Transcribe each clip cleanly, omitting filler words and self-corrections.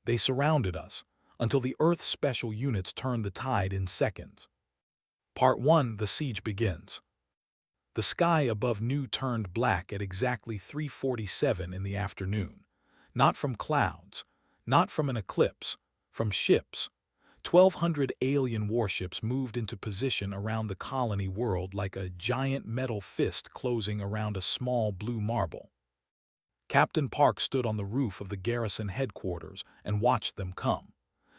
They surrounded us, until the Earth's special units turned the tide in seconds. Part 1. The siege begins. The sky above Nu turned black at exactly 3:47 in the afternoon. Not from clouds, not from an eclipse, from ships. 1,200 alien warships moved into position around the colony world like a giant metal fist closing around a small blue marble. Captain Park stood on the roof of the garrison headquarters and watched them come.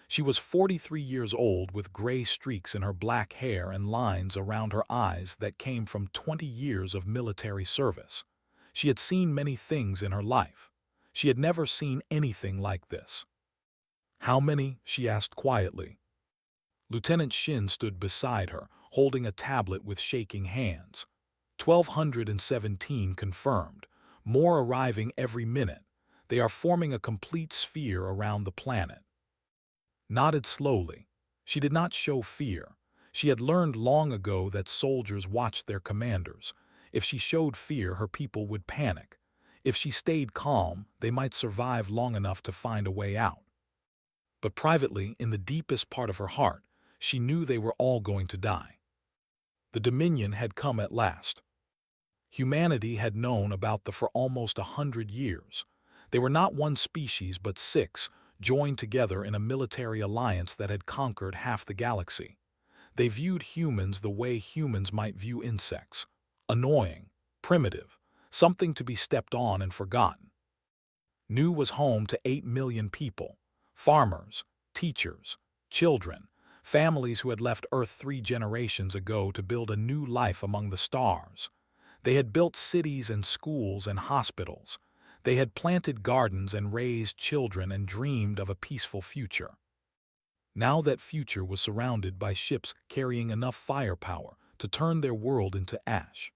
She was 43 years old with gray streaks in her black hair and lines around her eyes that came from 20 years of military service. She had seen many things in her life. She had never seen anything like this. "How many?" she asked quietly. Lieutenant Shin stood beside her, holding a tablet with shaking hands. 1,217 confirmed. More arriving every minute. They are forming a complete sphere around the planet. Nodded slowly. She did not show fear. She had learned long ago that soldiers watched their commanders. If she showed fear, her people would panic. If she stayed calm, they might survive long enough to find a way out. But privately, in the deepest part of her heart, she knew they were all going to die. The Dominion had come at last. Humanity had known about them for almost 100 years. They were not one species but 6, joined together in a military alliance that had conquered half the galaxy. They viewed humans the way humans might view insects. Annoying, primitive, something to be stepped on and forgotten. Nu was home to 8 million people. Farmers, teachers, children, families who had left Earth 3 generations ago to build a new life among the stars. They had built cities and schools and hospitals. They had planted gardens and raised children and dreamed of a peaceful future. Now that future was surrounded by ships carrying enough firepower to turn their world into ash.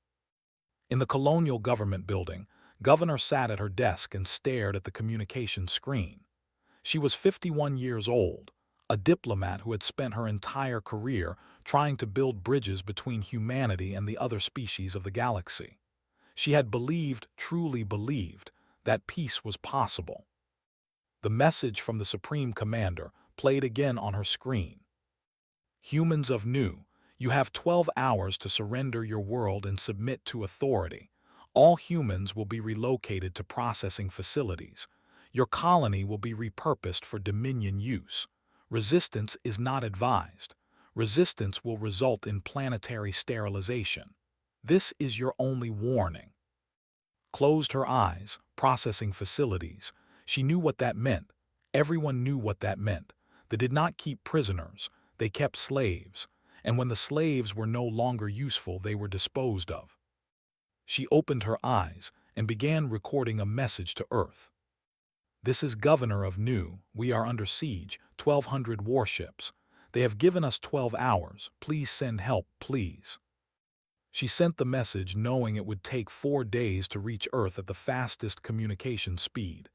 In the colonial government building, Governor sat at her desk and stared at the communication screen. She was 51 years old, a diplomat who had spent her entire career trying to build bridges between humanity and the other species of the galaxy. She had believed, truly believed, that peace was possible. The message from the Supreme Commander played again on her screen. "Humans of Nu, you have 12 hours to surrender your world and submit to authority. All humans will be relocated to processing facilities. Your colony will be repurposed for Dominion use. Resistance is not advised. Resistance will result in planetary sterilization. This is your only warning." Closed her eyes, processing facilities. She knew what that meant. Everyone knew what that meant. They did not keep prisoners. They kept slaves. And when the slaves were no longer useful, they were disposed of. She opened her eyes and began recording a message to Earth. "This is Governor of Nu. We are under siege, 1,200 warships. They have given us 12 hours. Please send help, please." She sent the message knowing it would take 4 days to reach Earth at the fastest communication speed.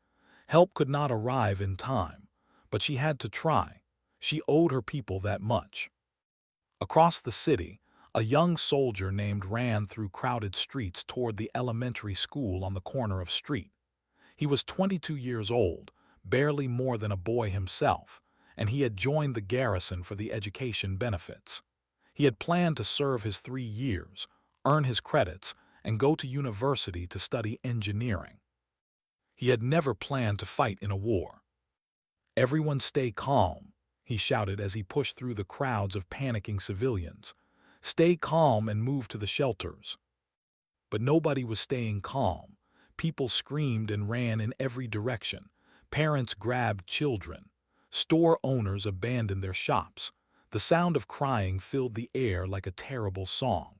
Help could not arrive in time, but she had to try. She owed her people that much. Across the city, a young soldier named ran through crowded streets toward the elementary school on the corner of street. He was 22 years old, barely more than a boy himself, and he had joined the garrison for the education benefits. He had planned to serve his 3 years, earn his credits, and go to university to study engineering. He had never planned to fight in a war. "Everyone stay calm," he shouted as he pushed through the crowds of panicking civilians. "Stay calm and move to the shelters." But nobody was staying calm. People screamed and ran in every direction. Parents grabbed children. Store owners abandoned their shops. The sound of crying filled the air like a terrible song.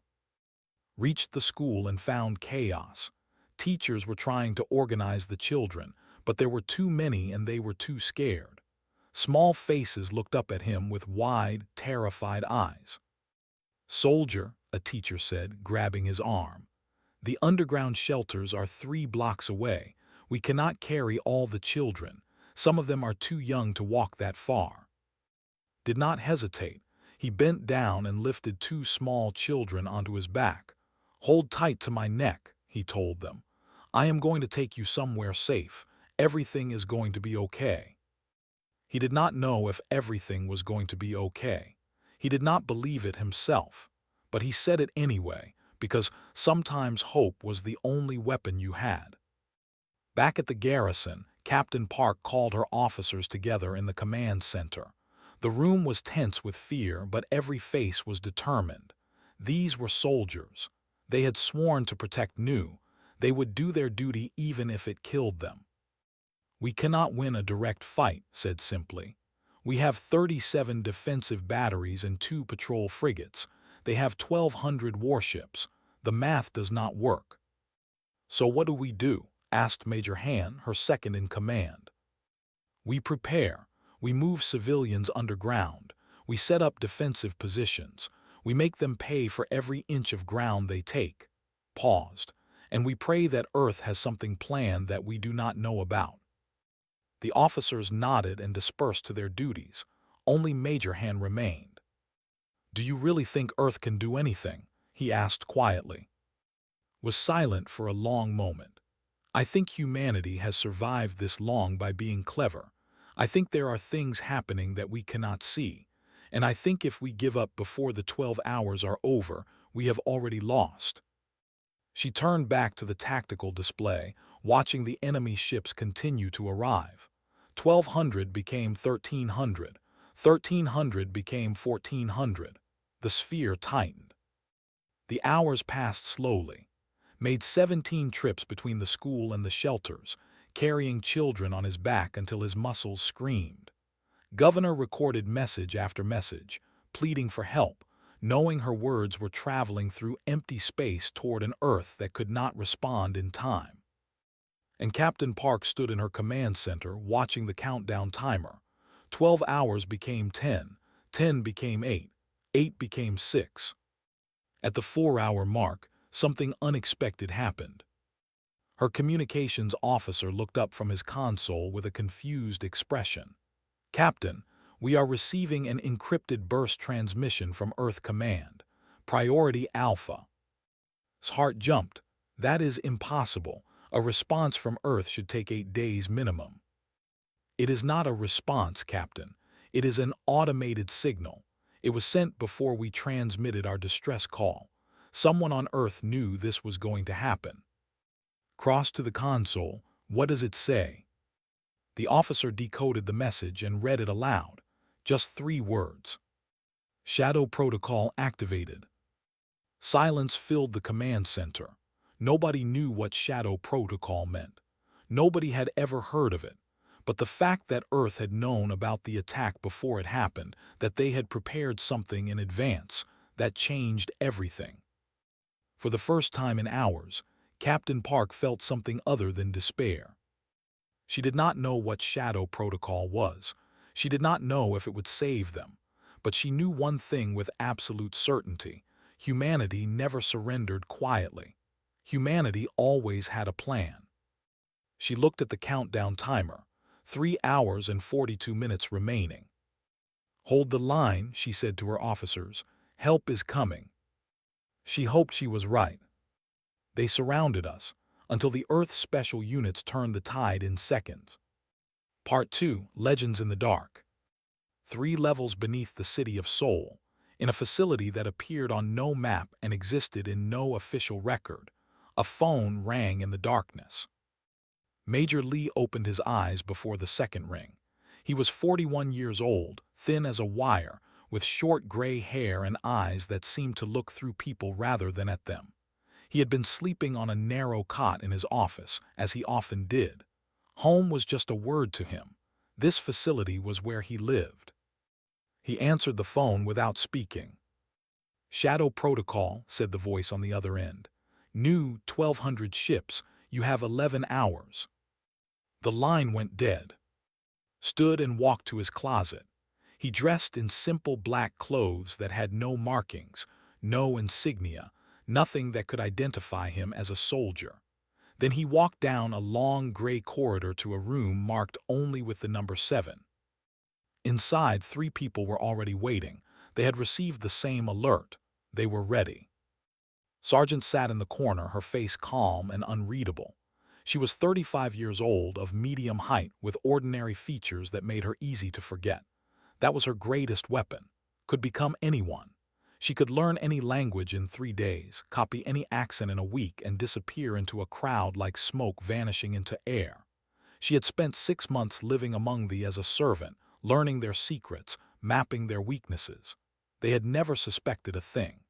Reached the school and found chaos. Teachers were trying to organize the children, but there were too many and they were too scared. Small faces looked up at him with wide, terrified eyes. "Soldier," a teacher said, grabbing his arm. "The underground shelters are 3 blocks away. We cannot carry all the children. Some of them are too young to walk that far." Did not hesitate. He bent down and lifted 2 small children onto his back. "Hold tight to my neck," he told them. "I am going to take you somewhere safe. Everything is going to be okay." He did not know if everything was going to be okay. He did not believe it himself, but he said it anyway, because sometimes hope was the only weapon you had. Back at the garrison, Captain Park called her officers together in the command center. The room was tense with fear, but every face was determined. These were soldiers. They had sworn to protect New. They would do their duty even if it killed them. "We cannot win a direct fight," said simply. "We have 37 defensive batteries and 2 patrol frigates. They have 1,200 warships. The math does not work." "So what do we do?" asked Major Han, her second in command. "We prepare. We move civilians underground. We set up defensive positions. We make them pay for every inch of ground they take." Paused. "And we pray that Earth has something planned that we do not know about." The officers nodded and dispersed to their duties. Only Major Han remained. "Do you really think Earth can do anything?" he asked quietly. Was silent for a long moment. "I think humanity has survived this long by being clever. I think there are things happening that we cannot see. And I think if we give up before the 12 hours are over, we have already lost." She turned back to the tactical display, watching the enemy ships continue to arrive. 1,200 became 1,300. 1,300 became 1,400. The sphere tightened. The hours passed slowly. Made 17 trips between the school and the shelters, carrying children on his back until his muscles screamed. Governor recorded message after message, pleading for help, knowing her words were traveling through empty space toward an Earth that could not respond in time. And Captain Park stood in her command center, watching the countdown timer. 12 hours became 10, 10 became 8, 8 became 6. At the 4-hour mark, something unexpected happened. Her communications officer looked up from his console with a confused expression. "Captain, we are receiving an encrypted burst transmission from Earth Command. Priority Alpha." His heart jumped. "That is impossible. A response from Earth should take 8 days minimum." "It is not a response, Captain. It is an automated signal. It was sent before we transmitted our distress call. Someone on Earth knew this was going to happen." Crossed to the console. "What does it say?" The officer decoded the message and read it aloud. Just 3 words. "Shadow protocol activated." Silence filled the command center. Nobody knew what shadow protocol meant. Nobody had ever heard of it. But the fact that Earth had known about the attack before it happened, that they had prepared something in advance, that changed everything. For the first time in hours, Captain Park felt something other than despair. She did not know what shadow protocol was. She did not know if it would save them. But she knew one thing with absolute certainty. Humanity never surrendered quietly. Humanity always had a plan. She looked at the countdown timer. 3 hours and 42 minutes remaining. "Hold the line," she said to her officers. "Help is coming." She hoped she was right. They surrounded us, until the Earth special units turned the tide in seconds. Part 2, Legends in the Dark. 3 levels beneath the city of Seoul, in a facility that appeared on no map and existed in no official record, a phone rang in the darkness. Major Lee opened his eyes before the second ring. He was 41 years old, thin as a wire, with short gray hair and eyes that seemed to look through people rather than at them. He had been sleeping on a narrow cot in his office, as he often did. Home was just a word to him. This facility was where he lived. He answered the phone without speaking. "Shadow Protocol," said the voice on the other end. "New 1,200 ships. You have 11 hours. The line went dead. Stood and walked to his closet. He dressed in simple black clothes that had no markings, no insignia, nothing that could identify him as a soldier. Then he walked down a long gray corridor to a room marked only with the number 7. Inside, 3 people were already waiting. They had received the same alert. They were ready. Sergeant sat in the corner, her face calm and unreadable. She was 35 years old, of medium height, with ordinary features that made her easy to forget. That was her greatest weapon. Could become anyone. She could learn any language in 3 days, copy any accent in a week, and disappear into a crowd like smoke vanishing into air. She had spent 6 months living among thee as a servant, learning their secrets, mapping their weaknesses. They had never suspected a thing.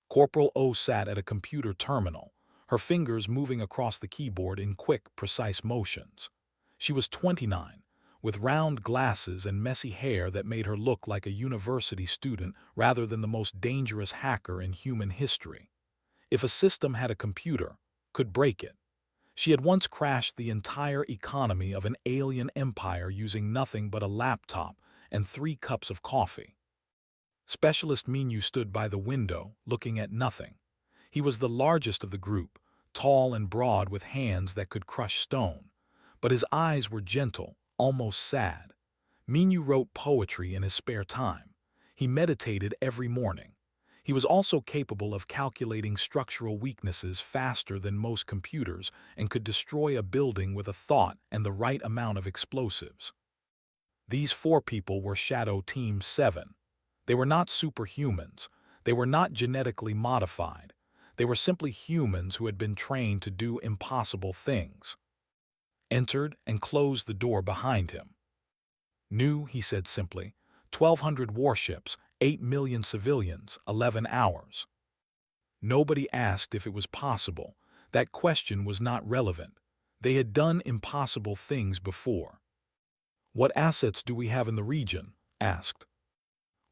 Corporal O sat at a computer terminal, her fingers moving across the keyboard in quick, precise motions. She was 29, with round glasses and messy hair that made her look like a university student rather than the most dangerous hacker in human history. If a system had a computer, could break it. She had once crashed the entire economy of an alien empire using nothing but a laptop and 3 cups of coffee. Specialist Minyu stood by the window, looking at nothing. He was the largest of the group, tall and broad with hands that could crush stone. But his eyes were gentle, almost sad. Minyu wrote poetry in his spare time. He meditated every morning. He was also capable of calculating structural weaknesses faster than most computers and could destroy a building with a thought and the right amount of explosives. These 4 people were Shadow Team 7. They were not superhumans. They were not genetically modified. They were simply humans who had been trained to do impossible things. Entered and closed the door behind him. New, he said simply, 1,200 warships, 8 million civilians, 11 hours. Nobody asked if it was possible. That question was not relevant. They had done impossible things before. What assets do we have in the region? Asked.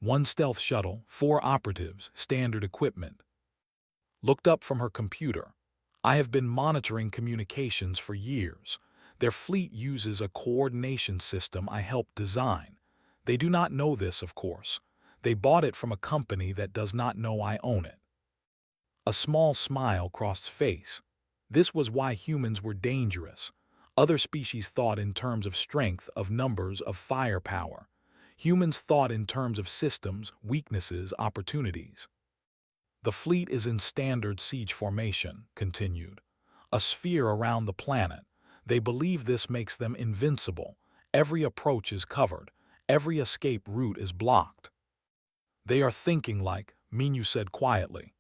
1 stealth shuttle, 4 operatives, standard equipment. Looked up from her computer. I have been monitoring communications for years. Their fleet uses a coordination system I helped design. They do not know this, of course. They bought it from a company that does not know I own it. A small smile crossed face. This was why humans were dangerous. Other species thought in terms of strength, of numbers, of firepower. Humans thought in terms of systems, weaknesses, opportunities. The fleet is in standard siege formation, continued. A sphere around the planet. They believe this makes them invincible. Every approach is covered. Every escape route is blocked. They are thinking like, Minyu said quietly.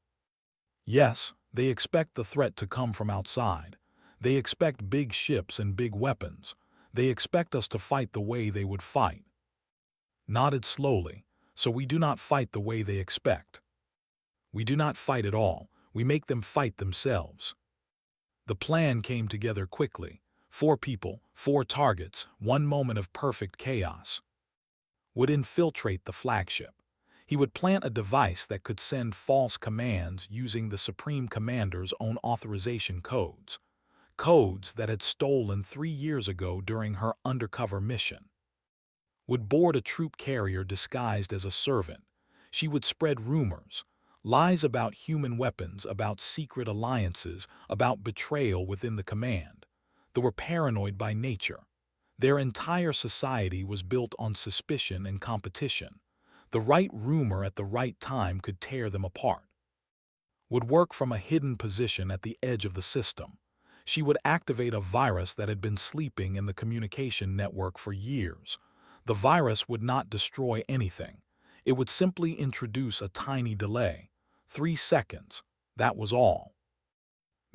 Yes, they expect the threat to come from outside. They expect big ships and big weapons. They expect us to fight the way they would fight. Nodded slowly, so we do not fight the way they expect. We do not fight at all. We make them fight themselves. The plan came together quickly. 4 people, 4 targets, 1 moment of perfect chaos. Would infiltrate the flagship. He would plant a device that could send false commands using the Supreme Commander's own authorization codes. Codes that had stolen 3 years ago during her undercover mission. Would board a troop carrier disguised as a servant. She would spread rumors, lies about human weapons, about secret alliances, about betrayal within the command. They were paranoid by nature. Their entire society was built on suspicion and competition. The right rumor at the right time could tear them apart. Would work from a hidden position at the edge of the system. She would activate a virus that had been sleeping in the communication network for years. The virus would not destroy anything. It would simply introduce a tiny delay. 3 seconds. That was all.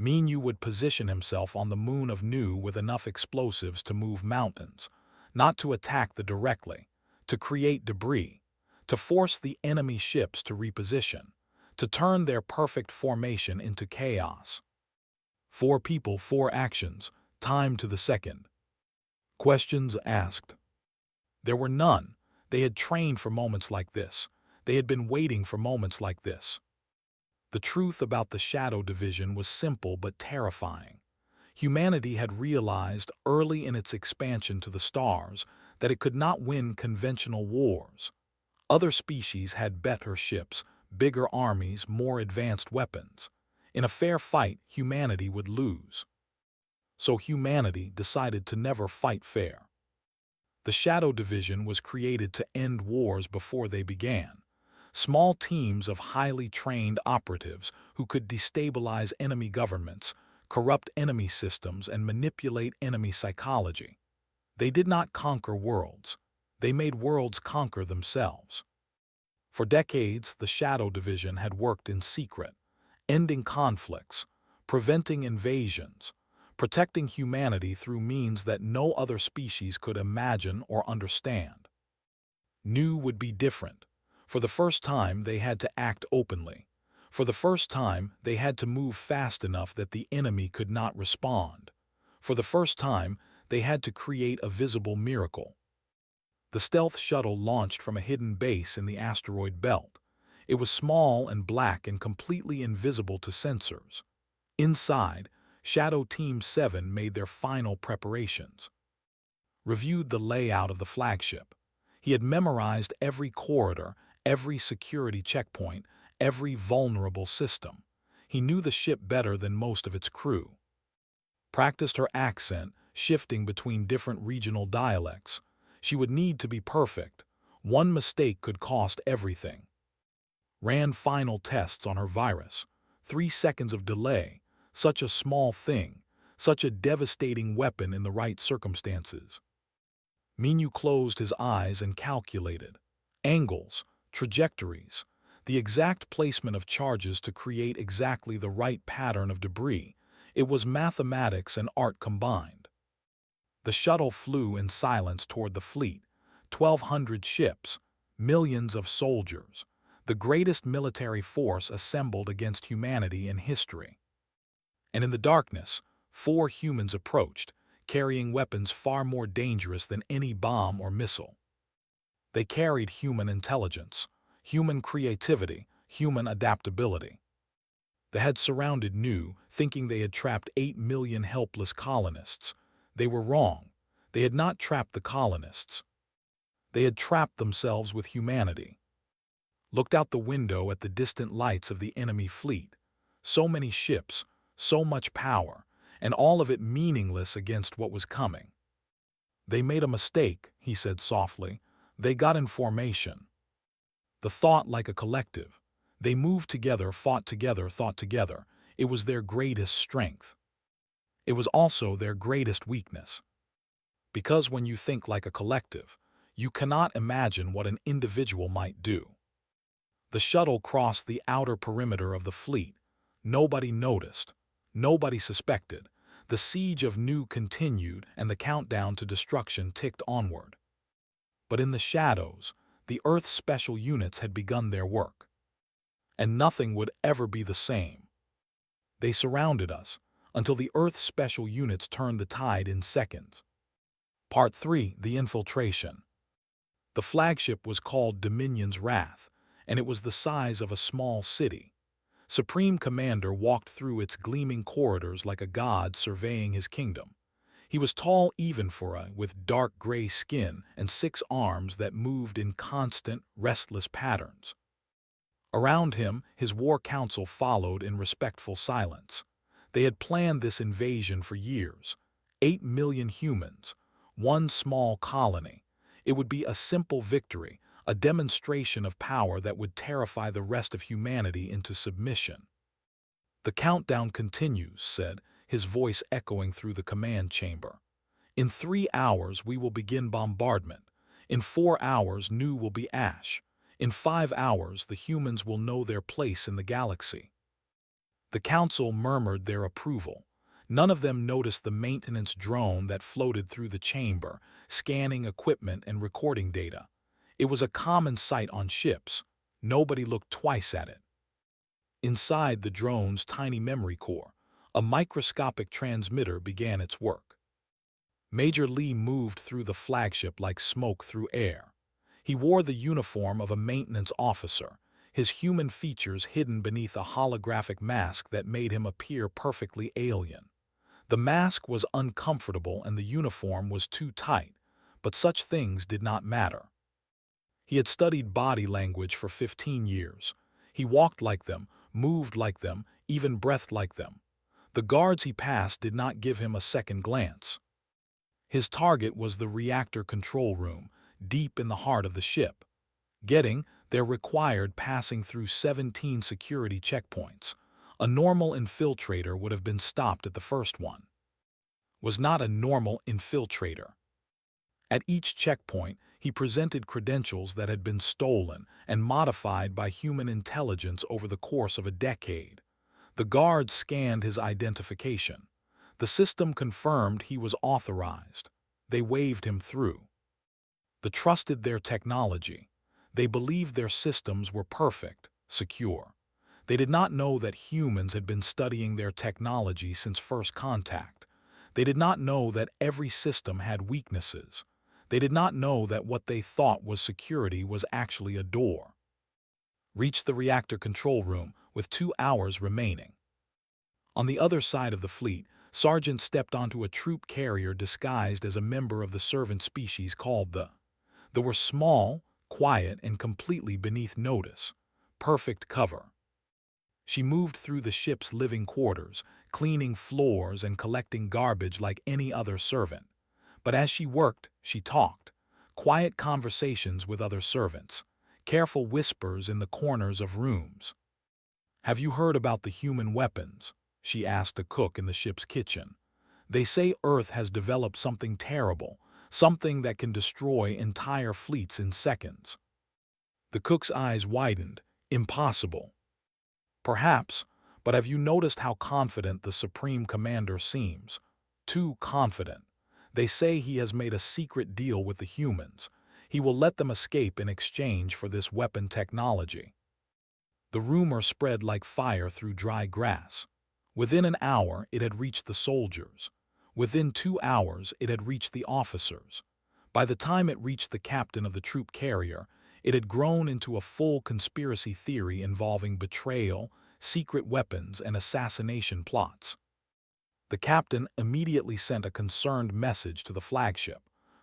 Minyu would position himself on the moon of Nu with enough explosives to move mountains, not to attack them directly, to create debris, to force the enemy ships to reposition, to turn their perfect formation into chaos. 4 people, 4 actions, time to the second. Questions asked. There were none. They had trained for moments like this. They had been waiting for moments like this. The truth about the Shadow Division was simple but terrifying. Humanity had realized early in its expansion to the stars that it could not win conventional wars. Other species had better ships, bigger armies, more advanced weapons. In a fair fight, humanity would lose. So humanity decided to never fight fair. The Shadow Division was created to end wars before they began. Small teams of highly trained operatives who could destabilize enemy governments, corrupt enemy systems, and manipulate enemy psychology. They did not conquer worlds. They made worlds conquer themselves. For decades, the Shadow Division had worked in secret, ending conflicts, preventing invasions, protecting humanity through means that no other species could imagine or understand. New would be different. For the first time, they had to act openly. For the first time, they had to move fast enough that the enemy could not respond. For the first time, they had to create a visible miracle. The stealth shuttle launched from a hidden base in the asteroid belt. It was small and black and completely invisible to sensors. Inside, Shadow Team 7 made their final preparations. Reviewed the layout of the flagship. He had memorized every corridor, every security checkpoint, every vulnerable system. He knew the ship better than most of its crew. Practiced her accent, shifting between different regional dialects. She would need to be perfect. One mistake could cost everything. Ran final tests on her virus. 3 seconds of delay. Such a small thing. Such a devastating weapon in the right circumstances. Minu closed his eyes and calculated. Angles, trajectories, the exact placement of charges to create exactly the right pattern of debris. It was mathematics and art combined. The shuttle flew in silence toward the fleet. 1,200 ships, millions of soldiers, the greatest military force assembled against humanity in history. And in the darkness, 4 humans approached, carrying weapons far more dangerous than any bomb or missile. They carried human intelligence, human creativity, human adaptability. They had surrounded Nu, thinking they had trapped 8 million helpless colonists. They were wrong. They had not trapped the colonists. They had trapped themselves with humanity. Looked out the window at the distant lights of the enemy fleet. So many ships, so much power, and all of it meaningless against what was coming. They made a mistake, he said softly. They got in formation. The thought like a collective. They moved together, fought together, thought together. It was their greatest strength. It was also their greatest weakness. Because when you think like a collective, you cannot imagine what an individual might do. The shuttle crossed the outer perimeter of the fleet. Nobody noticed. Nobody suspected. The siege of Nu continued and the countdown to destruction ticked onward. But in the shadows, the Earth's special units had begun their work. And nothing would ever be the same. They surrounded us until the Earth's special units turned the tide in seconds. Part 3. The Infiltration. The flagship was called Dominion's Wrath, and it was the size of a small city. Supreme Commander walked through its gleaming corridors like a god surveying his kingdom. He was tall even for a, with dark gray skin and 6 arms that moved in constant, restless patterns. Around him, his war council followed in respectful silence. They had planned this invasion for years. 8 million humans, one small colony. It would be a simple victory, a demonstration of power that would terrify the rest of humanity into submission. The countdown continues, said, his voice echoing through the command chamber. In 3 hours we will begin bombardment. In 4 hours Nu will be ash. In 5 hours the humans will know their place in the galaxy. The council murmured their approval. None of them noticed the maintenance drone that floated through the chamber, scanning equipment and recording data. It was a common sight on ships. Nobody looked twice at it. Inside the drone's tiny memory core, a microscopic transmitter began its work. Major Lee moved through the flagship like smoke through air. He wore the uniform of a maintenance officer, his human features hidden beneath a holographic mask that made him appear perfectly alien. The mask was uncomfortable and the uniform was too tight, but such things did not matter. He had studied body language for 15 years. He walked like them, moved like them, even breathed like them. The guards he passed did not give him a second glance. His target was the reactor control room, deep in the heart of the ship. Getting there required passing through 17 security checkpoints. A normal infiltrator would have been stopped at the first one. Was not a normal infiltrator. At each checkpoint, he presented credentials that had been stolen and modified by human intelligence over the course of a decade. The guards scanned his identification. The system confirmed he was authorized. They waved him through. They trusted their technology. They believed their systems were perfect, secure. They did not know that humans had been studying their technology since first contact. They did not know that every system had weaknesses. They did not know that what they thought was security was actually a door. Reached the reactor control room with 2 hours remaining. On the other side of the fleet, Sergeant stepped onto a troop carrier disguised as a member of the servant species called the. They were small, quiet, and completely beneath notice. Perfect cover. She moved through the ship's living quarters, cleaning floors and collecting garbage like any other servant. But as she worked, she talked. Quiet conversations with other servants. Careful whispers in the corners of rooms. "Have you heard about the human weapons?" she asked a cook in the ship's kitchen. "They say Earth has developed something terrible, something that can destroy entire fleets in seconds." The cook's eyes widened. "Impossible." "Perhaps, but have you noticed how confident the Supreme Commander seems? Too confident. They say he has made a secret deal with the humans. He will let them escape in exchange for this weapon technology." The rumor spread like fire through dry grass. Within an hour, it had reached the soldiers. Within 2 hours, it had reached the officers. By the time it reached the captain of the troop carrier, it had grown into a full conspiracy theory involving betrayal, secret weapons, and assassination plots. The captain immediately sent a concerned message to the flagship,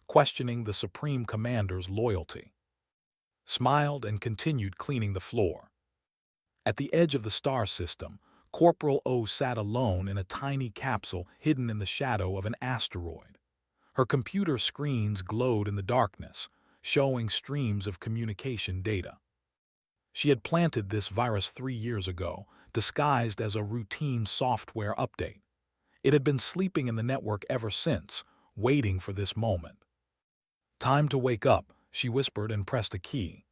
questioning the Supreme Commander's loyalty. Smiled and continued cleaning the floor. At the edge of the star system, Corporal O sat alone in a tiny capsule hidden in the shadow of an asteroid. Her computer screens glowed in the darkness, showing streams of communication data. She had planted this virus 3 years ago, disguised as a routine software update. It had been sleeping in the network ever since, waiting for this moment. "Time to wake up," she whispered and pressed a key.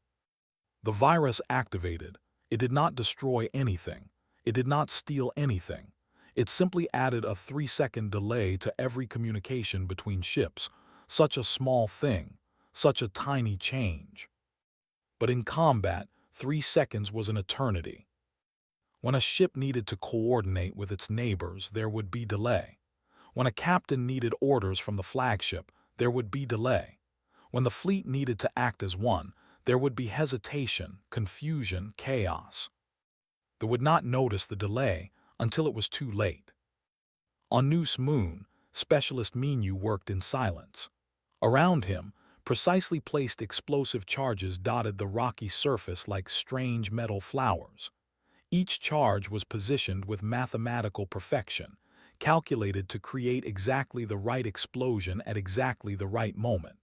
The virus activated. It did not destroy anything. It did not steal anything. It simply added a 3-second delay to every communication between ships. Such a small thing, such a tiny change. But in combat, 3 seconds was an eternity. When a ship needed to coordinate with its neighbors, there would be delay. When a captain needed orders from the flagship, there would be delay. When the fleet needed to act as one, there would be hesitation, confusion, chaos. They would not notice the delay until it was too late. On Noose Moon, Specialist Minu worked in silence. Around him, precisely placed explosive charges dotted the rocky surface like strange metal flowers. Each charge was positioned with mathematical perfection, calculated to create exactly the right explosion at exactly the right moment.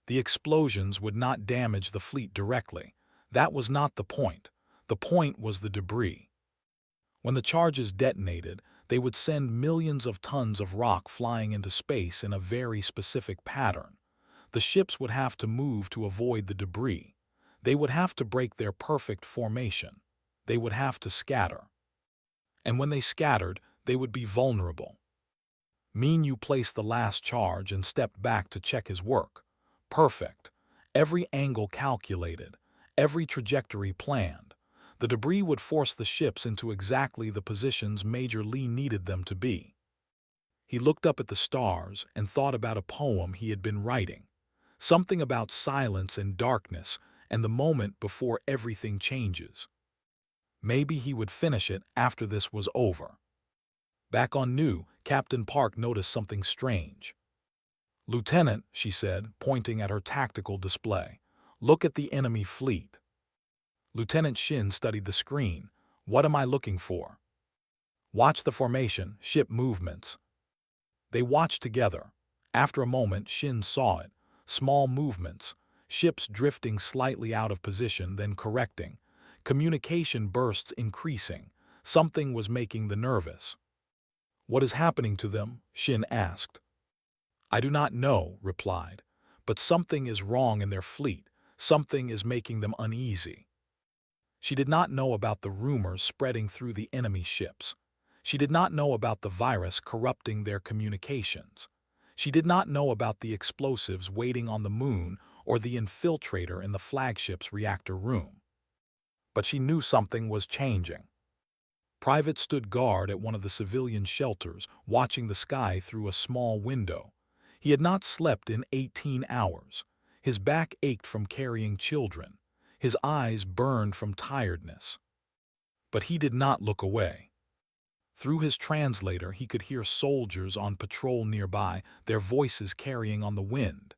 The explosions would not damage the fleet directly. That was not the point. The point was the debris. When the charges detonated, they would send millions of tons of rock flying into space in a very specific pattern. The ships would have to move to avoid the debris. They would have to break their perfect formation. They would have to scatter. And when they scattered, they would be vulnerable. Minu placed the last charge and stepped back to check his work. Perfect. Every angle calculated. Every trajectory planned. The debris would force the ships into exactly the positions Major Lee needed them to be. He looked up at the stars and thought about a poem he had been writing. Something about silence and darkness and the moment before everything changes. Maybe he would finish it after this was over. Back on Nu, Captain Park noticed something strange. "Lieutenant," she said, pointing at her tactical display, "look at the enemy fleet." Lieutenant Shin studied the screen. "What am I looking for?" "Watch the formation, ship movements." They watched together. After a moment, Shin saw it. Small movements, ships drifting slightly out of position, then correcting. Communication bursts increasing. Something was making them nervous. "What is happening to them?" Shin asked. "I do not know," replied, "but something is wrong in their fleet. Something is making them uneasy." She did not know about the rumors spreading through the enemy ships. She did not know about the virus corrupting their communications. She did not know about the explosives waiting on the moon or the infiltrator in the flagship's reactor room. But she knew something was changing. Private stood guard at one of the civilian shelters, watching the sky through a small window. He had not slept in 18 hours. His back ached from carrying children. His eyes burned from tiredness. But he did not look away. Through his translator, he could hear soldiers on patrol nearby, their voices carrying on the wind.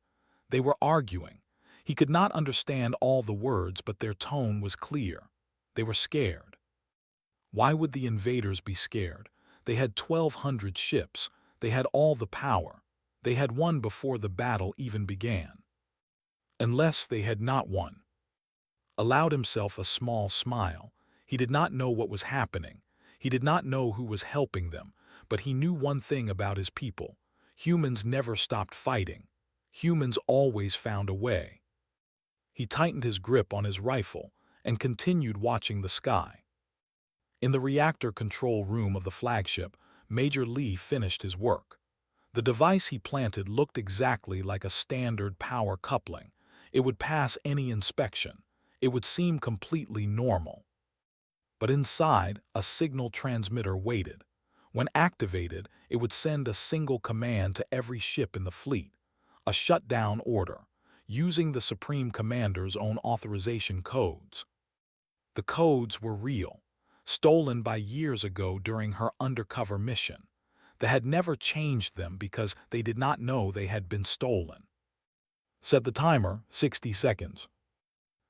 They were arguing. He could not understand all the words, but their tone was clear. They were scared. Why would the invaders be scared? They had 1,200 ships. They had all the power. They had won before the battle even began. Unless they had not won. Allowed himself a small smile. He did not know what was happening. He did not know who was helping them, but he knew one thing about his people. Humans never stopped fighting. Humans always found a way. He tightened his grip on his rifle and continued watching the sky. In the reactor control room of the flagship, Major Lee finished his work. The device he planted looked exactly like a standard power coupling. It would pass any inspection. It would seem completely normal. But inside, a signal transmitter waited. When activated, it would send a single command to every ship in the fleet, a shutdown order, using the Supreme Commander's own authorization codes. The codes were real, stolen by years ago during her undercover mission. They had never changed them because they did not know they had been stolen. Set the timer, 60 seconds.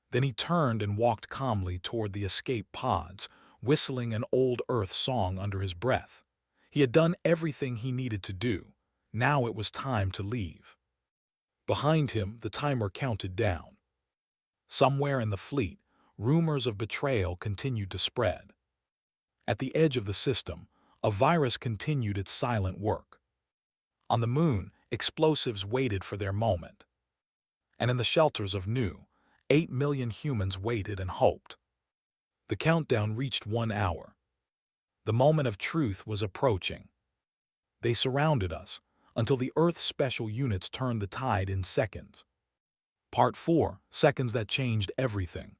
Then he turned and walked calmly toward the escape pods, whistling an old Earth song under his breath. He had done everything he needed to do. Now it was time to leave. Behind him, the timer counted down. Somewhere in the fleet, rumors of betrayal continued to spread. At the edge of the system, a virus continued its silent work. On the moon, explosives waited for their moment. And in the shelters of Nu, 8 million humans waited and hoped. The countdown reached 1 hour. The moment of truth was approaching. They surrounded us until the Earth's special units turned the tide in seconds. Part 4, Seconds that changed everything.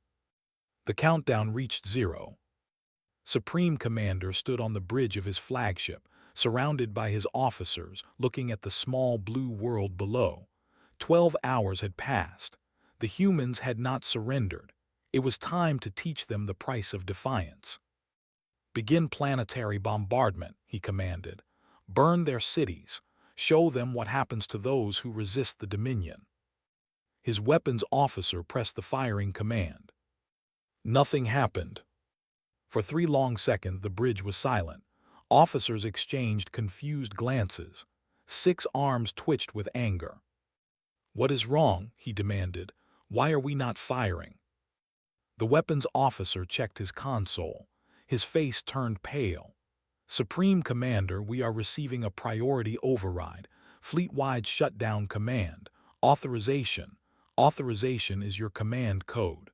The countdown reached 0. Supreme Commander stood on the bridge of his flagship, surrounded by his officers, looking at the small blue world below. 12 hours had passed. The humans had not surrendered. It was time to teach them the price of defiance. "Begin planetary bombardment," he commanded. "Burn their cities. Show them what happens to those who resist the Dominion." His weapons officer pressed the firing command. Nothing happened. For 3 long seconds the bridge was silent. Officers exchanged confused glances. 6 arms twitched with anger. "What is wrong?" he demanded. "Why are we not firing?" The weapons officer checked his console. His face turned pale. "Supreme Commander, we are receiving a priority override. Fleet-wide shutdown command. Authorization. Authorization is your command code."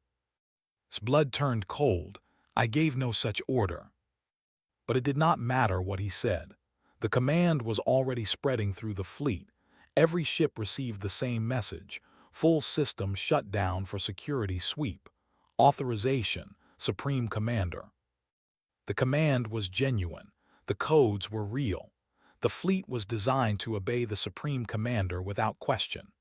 His blood turned cold. "I gave no such order." But it did not matter what he said. The command was already spreading through the fleet. Every ship received the same message. Full system shut down for security sweep. Authorization, Supreme Commander. The command was genuine. The codes were real. The fleet was designed to obey the Supreme Commander without question.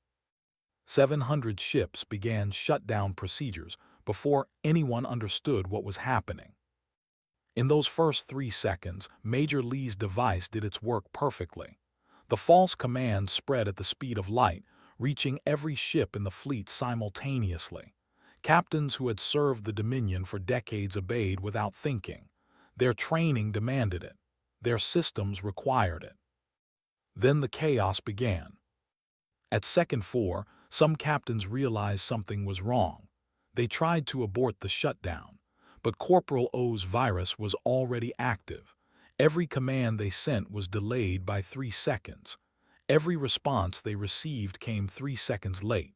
700 ships began shutdown procedures before anyone understood what was happening. In those first 3 seconds, Major Lee's device did its work perfectly. The false command spread at the speed of light, reaching every ship in the fleet simultaneously. Captains who had served the Dominion for decades obeyed without thinking. Their training demanded it. Their systems required it. Then the chaos began. At second 4, some captains realized something was wrong. They tried to abort the shutdown, But Corporal O's virus was already active. Every command they sent was delayed by 3 seconds. Every response they received came 3 seconds late.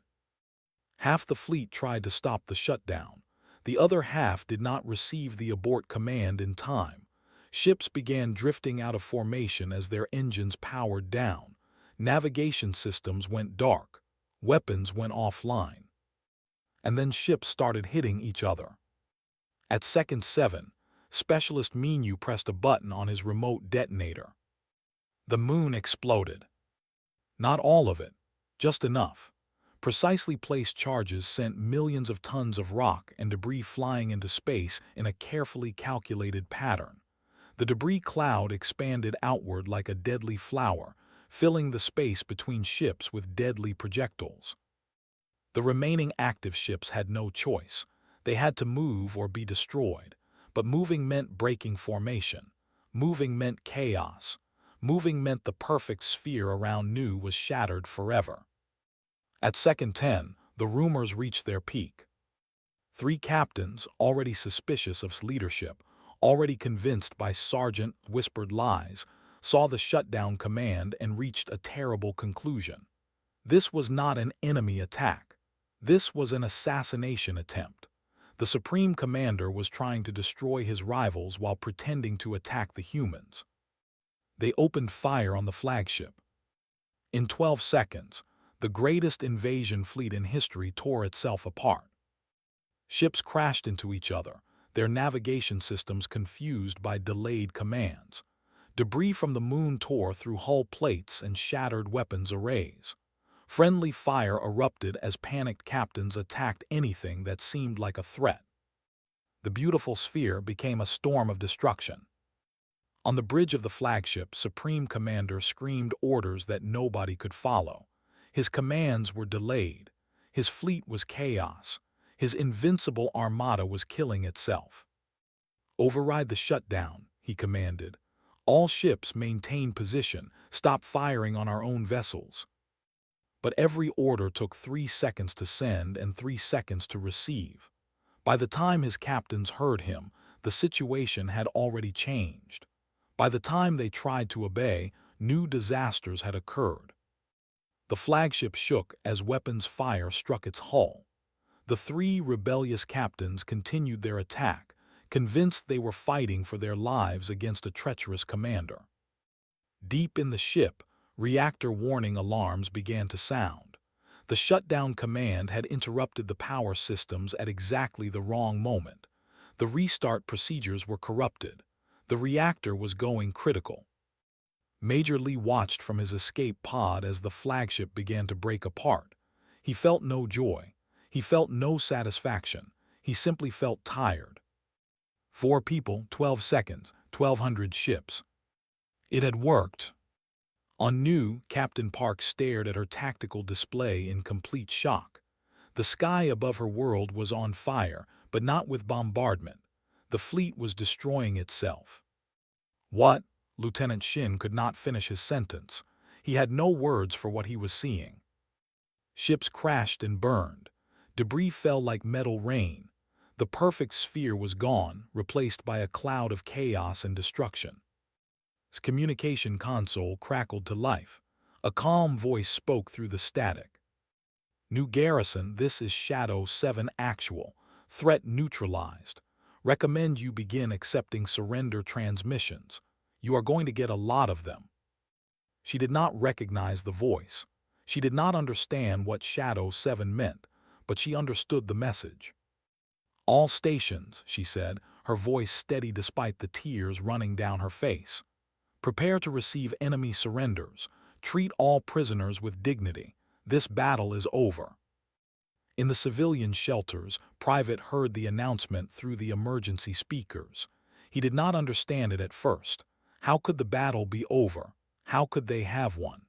Half the fleet tried to stop the shutdown. The other half did not receive the abort command in time. Ships began drifting out of formation as their engines powered down. Navigation systems went dark. Weapons went offline. And then ships started hitting each other. At second 7, Specialist Menu pressed a button on his remote detonator. The moon exploded. Not all of it, just enough. Precisely placed charges sent millions of tons of rock and debris flying into space in a carefully calculated pattern. The debris cloud expanded outward like a deadly flower, filling the space between ships with deadly projectiles. The remaining active ships had no choice. They had to move or be destroyed. But moving meant breaking formation. Moving meant chaos. Moving meant the perfect sphere around Nu was shattered forever. At second 10, the rumors reached their peak. 3 captains, already suspicious of leadership, already convinced by Sergeant whispered lies, saw the shutdown command and reached a terrible conclusion. This was not an enemy attack. This was an assassination attempt. The Supreme Commander was trying to destroy his rivals while pretending to attack the humans. They opened fire on the flagship. In 12 seconds, the greatest invasion fleet in history tore itself apart. Ships crashed into each other, their navigation systems confused by delayed commands. Debris from the moon tore through hull plates and shattered weapons arrays. Friendly fire erupted as panicked captains attacked anything that seemed like a threat. The beautiful sphere became a storm of destruction. On the bridge of the flagship, Supreme Commander screamed orders that nobody could follow. His commands were delayed. His fleet was chaos. His invincible armada was killing itself. "Override the shutdown," he commanded. "All ships maintain position. Stop firing on our own vessels." But every order took 3 seconds to send and 3 seconds to receive. By the time his captains heard him, the situation had already changed. By the time they tried to obey, new disasters had occurred. The flagship shook as weapons fire struck its hull. The 3 rebellious captains continued their attack, convinced they were fighting for their lives against a treacherous commander. Deep in the ship, reactor warning alarms began to sound. The shutdown command had interrupted the power systems at exactly the wrong moment. The restart procedures were corrupted. The reactor was going critical. Major Lee watched from his escape pod as the flagship began to break apart. He felt no joy. He felt no satisfaction. He simply felt tired. 4 people, 12 seconds, 1,200 ships. It had worked. On Nu, Captain Park stared at her tactical display in complete shock. The sky above her world was on fire, but not with bombardment. The fleet was destroying itself. "What?" Lieutenant Shin could not finish his sentence. He had no words for what he was seeing. Ships crashed and burned. Debris fell like metal rain. The perfect sphere was gone, replaced by a cloud of chaos and destruction. His communication console crackled to life. A calm voice spoke through the static. "New Garrison, this is Shadow 7 Actual. Threat neutralized. Recommend you begin accepting surrender transmissions. You are going to get a lot of them." She did not recognize the voice. She did not understand what Shadow 7 meant, but she understood the message. "All stations," she said, her voice steady despite the tears running down her face. "Prepare to receive enemy surrenders. Treat all prisoners with dignity. This battle is over." In the civilian shelters, Private heard the announcement through the emergency speakers. He did not understand it at first. How could the battle be over? How could they have one?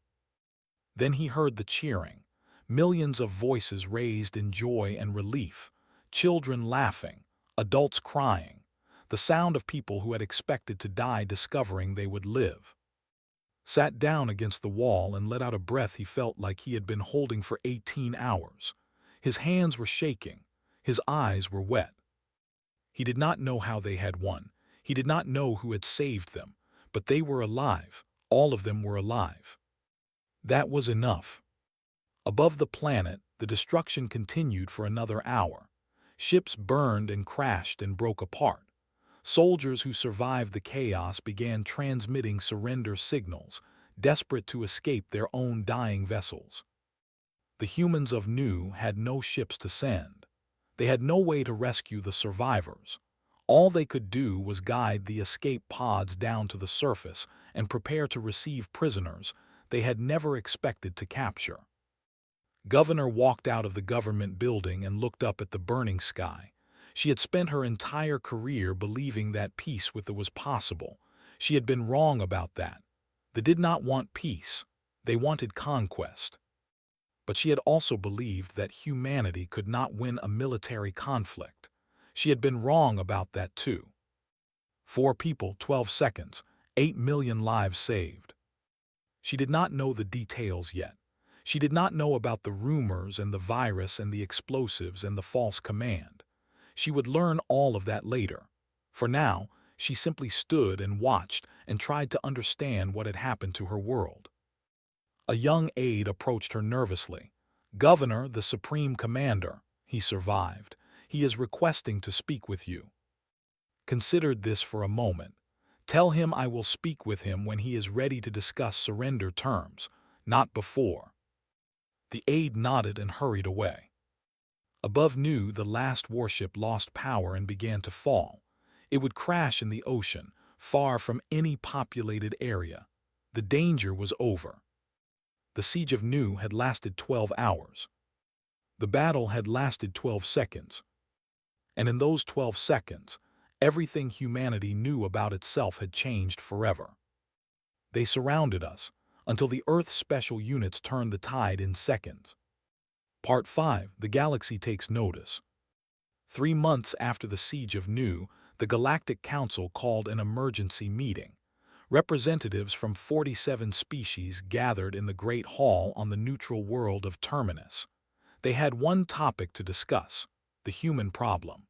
Then he heard the cheering. Millions of voices raised in joy and relief. Children laughing, adults crying. The sound of people who had expected to die discovering they would live. Sat down against the wall and let out a breath he felt like he had been holding for 18 hours. His hands were shaking. His eyes were wet. He did not know how they had won. He did not know who had saved them. But they were alive. All of them were alive. That was enough. Above the planet, the destruction continued for another hour. Ships burned and crashed and broke apart. Soldiers who survived the chaos began transmitting surrender signals, desperate to escape their own dying vessels. The humans of Nu had no ships to send. They had no way to rescue the survivors. All they could do was guide the escape pods down to the surface and prepare to receive prisoners they had never expected to capture. Governor walked out of the government building and looked up at the burning sky. She had spent her entire career believing that peace with it was possible. She had been wrong about that. They did not want peace. They wanted conquest. But she had also believed that humanity could not win a military conflict. She had been wrong about that too. 4 people, 12 seconds, 8 million lives saved. She did not know the details yet. She did not know about the rumors and the virus and the explosives and the false command. She would learn all of that later. For now, she simply stood and watched and tried to understand what had happened to her world. A young aide approached her nervously. "Governor, the Supreme Commander," he survived. "He is requesting to speak with you." Considered this for a moment. "Tell him I will speak with him when he is ready to discuss surrender terms, not before." The aide nodded and hurried away. Above Nu, the last warship lost power and began to fall. It would crash in the ocean, far from any populated area. The danger was over. The siege of Nu had lasted 12 hours. The battle had lasted 12 seconds. And in those 12 seconds, everything humanity knew about itself had changed forever. They surrounded us, until the Earth's special units turned the tide in seconds. Part 5. The Galaxy Takes Notice. 3 months after the siege of Nu, the Galactic Council called an emergency meeting. Representatives from 47 species gathered in the Great Hall on the neutral world of Terminus. They had one topic to discuss: the human problem.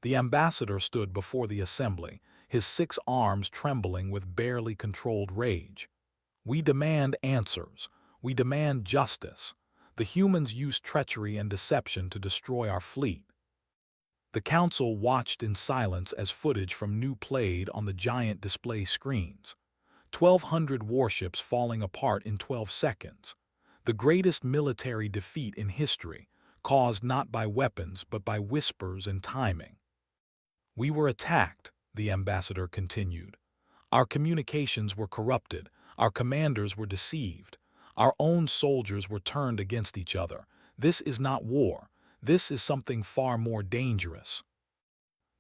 The ambassador stood before the assembly, his 6 arms trembling with barely controlled rage. "We demand answers. We demand justice. The humans used treachery and deception to destroy our fleet." The council watched in silence as footage from Nu played on the giant display screens. 1,200 warships falling apart in 12 seconds. The greatest military defeat in history, caused not by weapons but by whispers and timing. "We were attacked," the ambassador continued. "Our communications were corrupted. Our commanders were deceived. Our own soldiers were turned against each other. This is not war. This is something far more dangerous."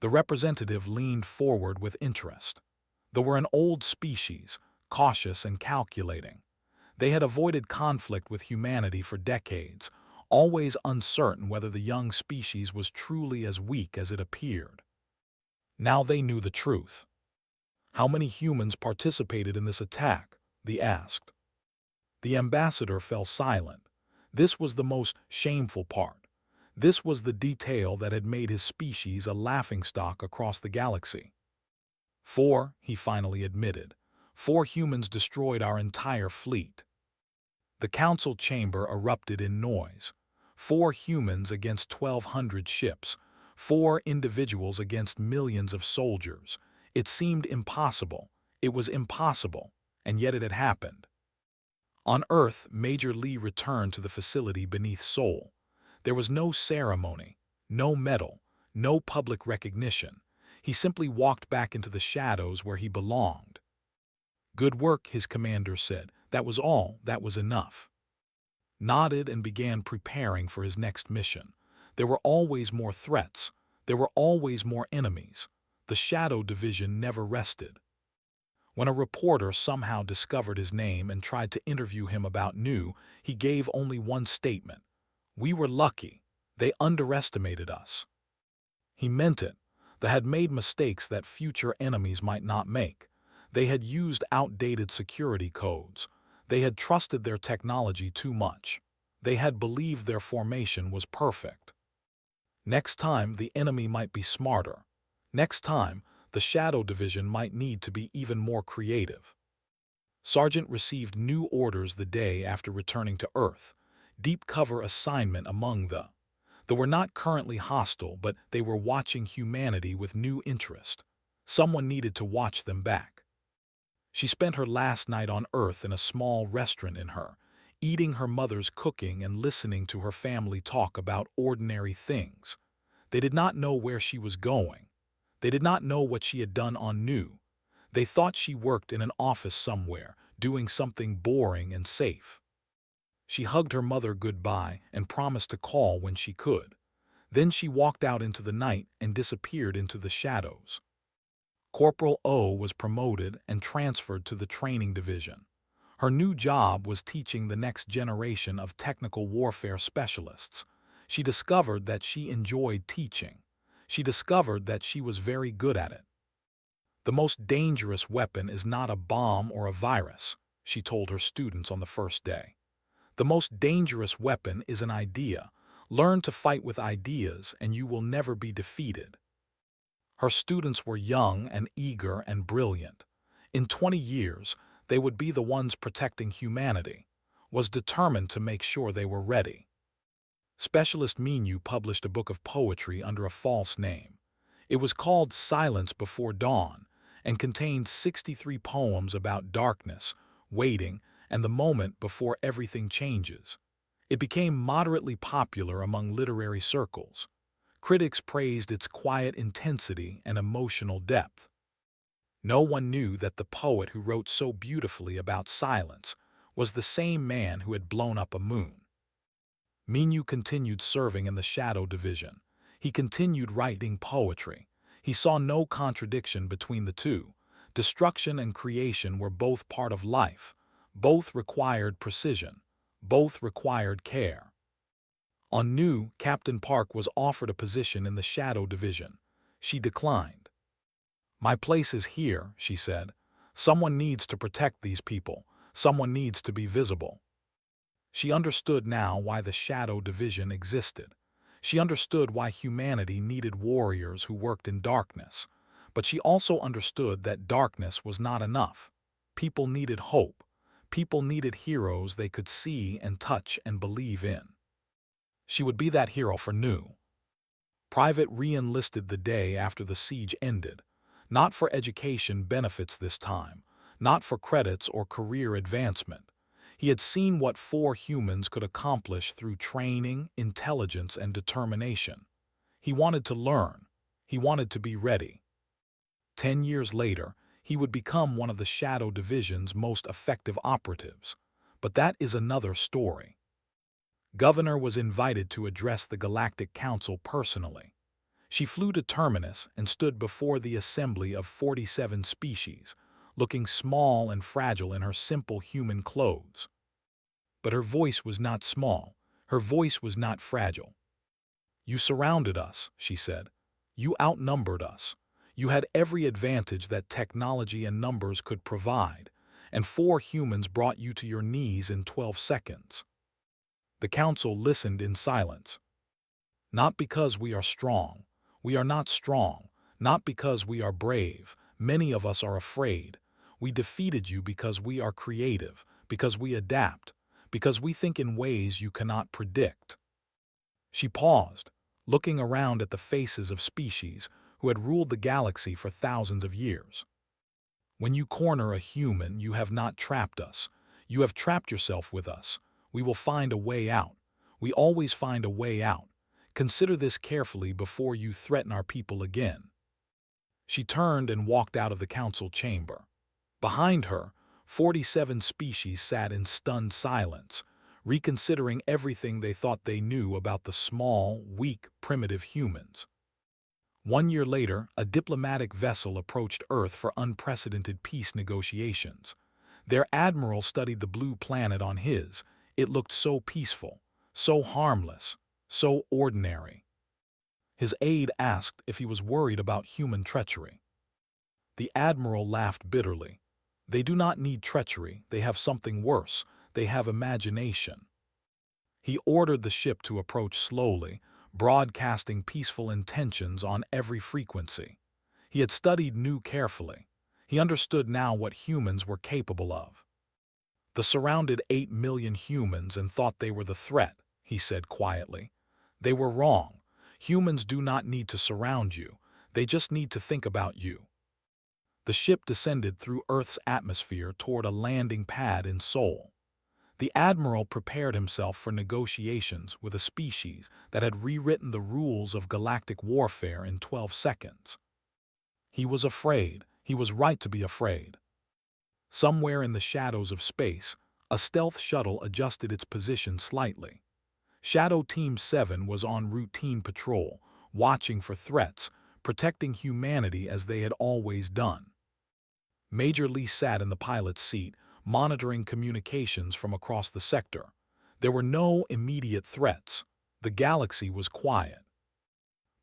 The representative leaned forward with interest. They were an old species, cautious and calculating. They had avoided conflict with humanity for decades, always uncertain whether the young species was truly as weak as it appeared. Now they knew the truth. "How many humans participated in this attack?" they asked. The ambassador fell silent. This was the most shameful part. This was the detail that had made his species a laughingstock across the galaxy. 4, he finally admitted. 4 humans destroyed our entire fleet." The council chamber erupted in noise. 4 humans against 1,200 ships. 4 individuals against millions of soldiers. It seemed impossible. It was impossible, and yet it had happened. On Earth, Major Lee returned to the facility beneath Sol. There was no ceremony, no medal, no public recognition. He simply walked back into the shadows where he belonged. "Good work," his commander said. "That was all. That was enough." Nodded and began preparing for his next mission. There were always more threats. There were always more enemies. The Shadow Division never rested. When a reporter somehow discovered his name and tried to interview him about Nu, he gave only one statement: "We were lucky. They underestimated us." He meant it. They had made mistakes that future enemies might not make. They had used outdated security codes. They had trusted their technology too much. They had believed their formation was perfect. Next time, the enemy might be smarter. Next time, the Shadow Division might need to be even more creative. Sergeant received new orders the day after returning to Earth. Deep cover assignment among the. They were not currently hostile, but they were watching humanity with new interest. Someone needed to watch them back. She spent her last night on Earth in a small restaurant in her, eating her mother's cooking and listening to her family talk about ordinary things. They did not know where she was going. They did not know what she had done on New. They thought she worked in an office somewhere, doing something boring and safe. She hugged her mother goodbye and promised to call when she could. Then she walked out into the night and disappeared into the shadows. Corporal O was promoted and transferred to the training division. Her new job was teaching the next generation of technical warfare specialists. She discovered that she enjoyed teaching. She discovered that she was very good at it. The most dangerous weapon is not a bomb or a virus, she told her students on the first day. The most dangerous weapon is an idea. Learn to fight with ideas and you will never be defeated. Her students were young and eager and brilliant. In 20 years, they would be the ones protecting humanity, was determined to make sure they were ready. Specialist Minu published a book of poetry under a false name. It was called Silence Before Dawn and contained 63 poems about darkness, waiting, and the moment before everything changes. It became moderately popular among literary circles. Critics praised its quiet intensity and emotional depth. No one knew that the poet who wrote so beautifully about silence was the same man who had blown up a moon. Minu continued serving in the Shadow Division. He continued writing poetry. He saw no contradiction between the two. Destruction and creation were both part of life. Both required precision. Both required care. On New, Captain Park was offered a position in the Shadow Division. She declined. "My place is here," she said. "Someone needs to protect these people. Someone needs to be visible." She understood now why the Shadow Division existed. She understood why humanity needed warriors who worked in darkness. But she also understood that darkness was not enough. People needed hope. People needed heroes they could see and touch and believe in. She would be that hero for New. Private re-enlisted the day after the siege ended. Not for education benefits this time. Not for credits or career advancement. He had seen what 4 humans could accomplish through training, intelligence, and determination. He wanted to learn. He wanted to be ready. 10 years later, he would become one of the Shadow Division's most effective operatives. But that is another story. Governor was invited to address the Galactic Council personally. She flew to Terminus and stood before the assembly of 47 species, looking small and fragile in her simple human clothes. But her voice was not small. Her voice was not fragile. "You surrounded us," she said. "You outnumbered us. You had every advantage that technology and numbers could provide, and 4 humans brought you to your knees in 12 seconds." The council listened in silence. "Not because we are strong. We are not strong. Not because we are brave. Many of us are afraid. We defeated you because we are creative, because we adapt, because we think in ways you cannot predict." She paused, looking around at the faces of species who had ruled the galaxy for thousands of years. "When you corner a human, you have not trapped us. You have trapped yourself with us. We will find a way out. We always find a way out. Consider this carefully before you threaten our people again." She turned and walked out of the council chamber. Behind her, 47 species sat in stunned silence, reconsidering everything they thought they knew about the small, weak, primitive humans. 1 year later, a diplomatic vessel approached Earth for unprecedented peace negotiations. Their admiral studied the blue planet on his. It looked so peaceful, so harmless, so ordinary. His aide asked if he was worried about human treachery. The admiral laughed bitterly. "They do not need treachery, they have something worse. They have imagination." He ordered the ship to approach slowly, broadcasting peaceful intentions on every frequency. He had studied Nu carefully. He understood now what humans were capable of. The surrounded 8 million humans and thought they were the threat, he said quietly. They were wrong. Humans do not need to surround you. They just need to think about you. The ship descended through Earth's atmosphere toward a landing pad in Seoul. The admiral prepared himself for negotiations with a species that had rewritten the rules of galactic warfare in 12 seconds. He was afraid. He was right to be afraid. Somewhere in the shadows of space, a stealth shuttle adjusted its position slightly. Shadow Team 7 was on routine patrol, watching for threats, protecting humanity as they had always done. Major Lee sat in the pilot's seat, monitoring communications from across the sector. There were no immediate threats. The galaxy was quiet.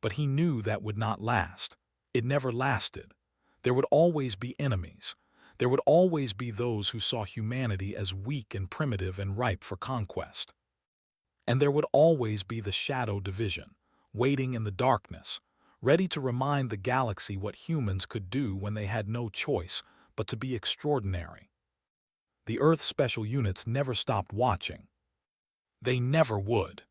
But he knew that would not last. It never lasted. There would always be enemies. There would always be those who saw humanity as weak and primitive and ripe for conquest. And there would always be the Shadow Division, waiting in the darkness, ready to remind the galaxy what humans could do when they had no choice but to be extraordinary. The Earth Special Units never stopped watching. They never would.